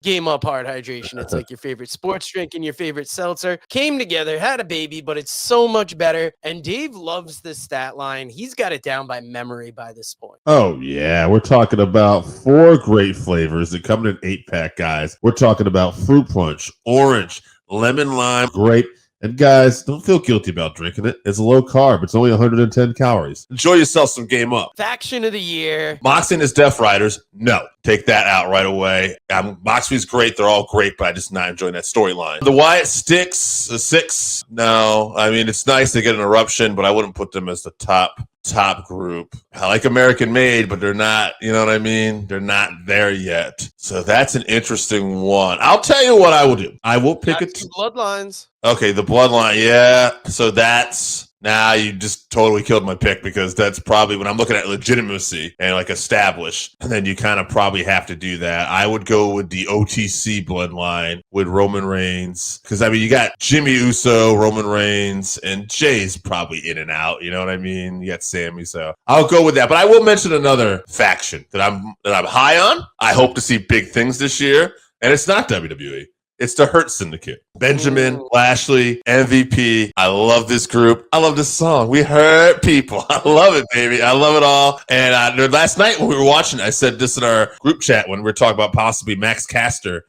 Game Up Hard Hydration. It's like your favorite sports drink and your favorite seltzer came together, had a baby, but it's so much better. And Dave loves this stat line. He's got it down by memory by this point. Oh, yeah. We're talking about 4 great flavors that come in an 8-pack, guys. We're talking about fruit punch, orange, lemon lime, grape. And guys, don't feel guilty about drinking it. It's low carb. It's only 110 calories. Enjoy yourself some Game Up. Faction of the year. Moxie and his Death Riders. No. Take that out right away. Moxie's great. They're all great, but I'm just not enjoying that storyline. The Wyatt Sticks, the 6. No. I mean, it's nice to get an eruption, but I wouldn't put them as the top group. I like American Made, but they're not, you know what I mean? They're not there yet. So that's an interesting one. I'll tell you what I will do. I will pick it. Bloodlines. Okay, the Bloodline. Yeah. So that's, now you just totally killed my pick, because that's probably when I'm looking at legitimacy and like established, and then you kind of probably have to do that. I would go with the OTC Bloodline with Roman Reigns, because I mean, you got Jimmy Uso, Roman Reigns, and Jay's probably in and out. You know what I mean? You got Sammy, so I'll go with that. But I will mention another faction that I'm high on. I hope to see big things this year, and it's not WWE. It's the Hurt Syndicate. Benjamin, Lashley, MVP. I love this group. I love this song. We hurt people. I love it, baby. I love it all. And last night when we were watching, I said this in our group chat when we were talking about possibly Max Caster,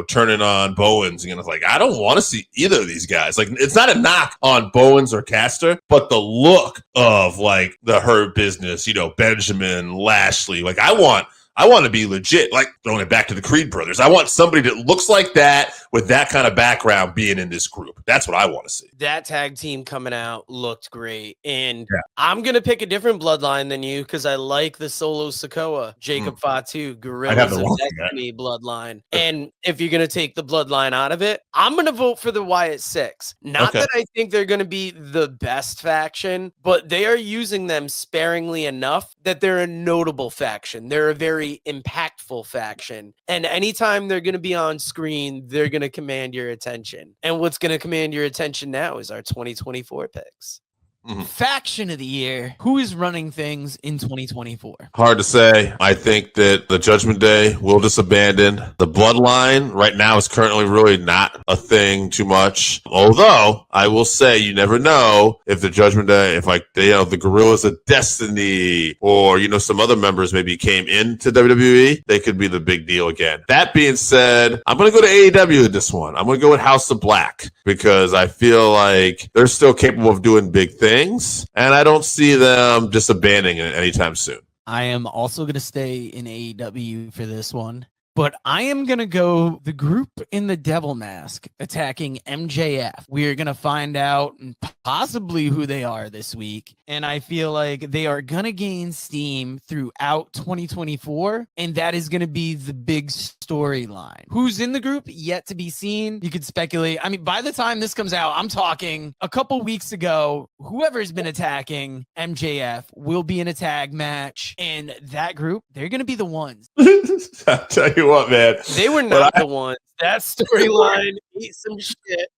turning on Bowens. And I was like, I don't want to see either of these guys. Like, it's not a knock on Bowens or Caster, but the look of like the Hurt Business, Benjamin, Lashley. Like, I want to be legit, like throwing it back to the Creed brothers. I want somebody that looks like that with that kind of background being in this group. That's what I want to see. That tag team coming out looked great. And I'm going to pick a different bloodline than you, because I like the Solo Sikoa, Jacob Fatu, Gorillas of Destiny bloodline. And if you're going to take the bloodline out of it, I'm going to vote for the Wyatt 6. Not that I think they're going to be the best faction, but they are using them sparingly enough that they're a notable faction. They're a very impactful faction. And anytime they're going to be on screen, they're going to command your attention. And what's going to command your attention now is our 2024 picks. Faction of the year. Who is running things in 2024? Hard to say. I think that the Judgment Day will just abandon. The Bloodline right now is currently really not a thing too much. Although I will say, you never know if the Judgment Day, if like the Gorillas of Destiny or some other members maybe came into WWE, they could be the big deal again. That being said, I'm going to go to AEW with this one. I'm going to go with House of Black, because I feel like they're still capable of doing big things. And I don't see them just abandoning it anytime soon. I am also going to stay in AEW for this one, but I am going to go the group in the Devil Mask attacking MJF. We are going to find out possibly who they are this week. And I feel like they are going to gain steam throughout 2024. And that is going to be the big storyline. Who's in the group? Yet to be seen. You could speculate. I mean, by the time this comes out, I'm talking a couple weeks ago, whoever's been attacking MJF will be in a tag match. And that group, they're going to be the ones. I'll tell you what, man. They were not the ones. That storyline ate some shit.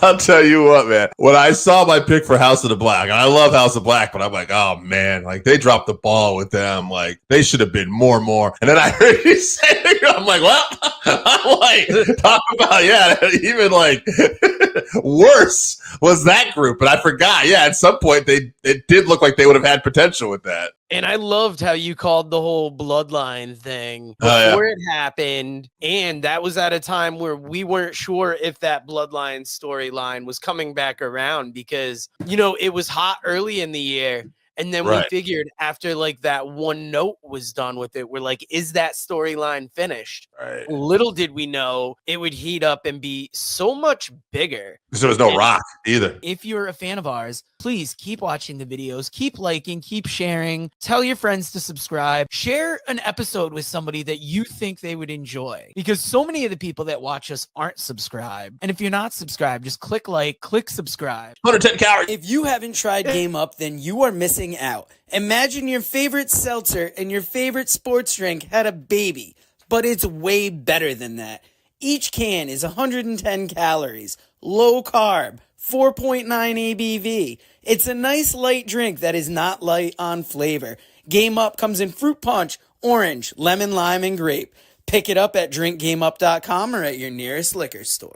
I'll tell you what, man. When I saw my pick for House of the Black, and I love House of Black, but I'm like, oh man, like they dropped the ball with them. Like they should have been more. And then I heard you say it, I'm like, well, I'm like, talk about, even like worse was that group. But I forgot. Yeah, at some point it did look like they would have had potential with that. And I loved how you called the whole bloodline thing before it happened. And that was at a time where we weren't sure if that bloodline storyline was coming back around, because, it was hot early in the year. And then we figured after like that one note was done with it, we're like, is that storyline finished? Right. Little did we know it would heat up and be so much bigger. Because there was no Rock either. If you're a fan of ours, please keep watching the videos, keep liking, keep sharing, tell your friends to subscribe, share an episode with somebody that you think they would enjoy, because so many of the people that watch us aren't subscribed. And if you're not subscribed, just click like, click subscribe. 110 calories. If you haven't tried Game Up, then you are missing out. Imagine your favorite seltzer and your favorite sports drink had a baby, but it's way better than that. Each can is 110 calories, low carb, 4.9 ABV. It's a nice light drink that is not light on flavor. Game Up comes in fruit punch, orange, lemon, lime, and grape. Pick it up at drinkgameup.com or at your nearest liquor store.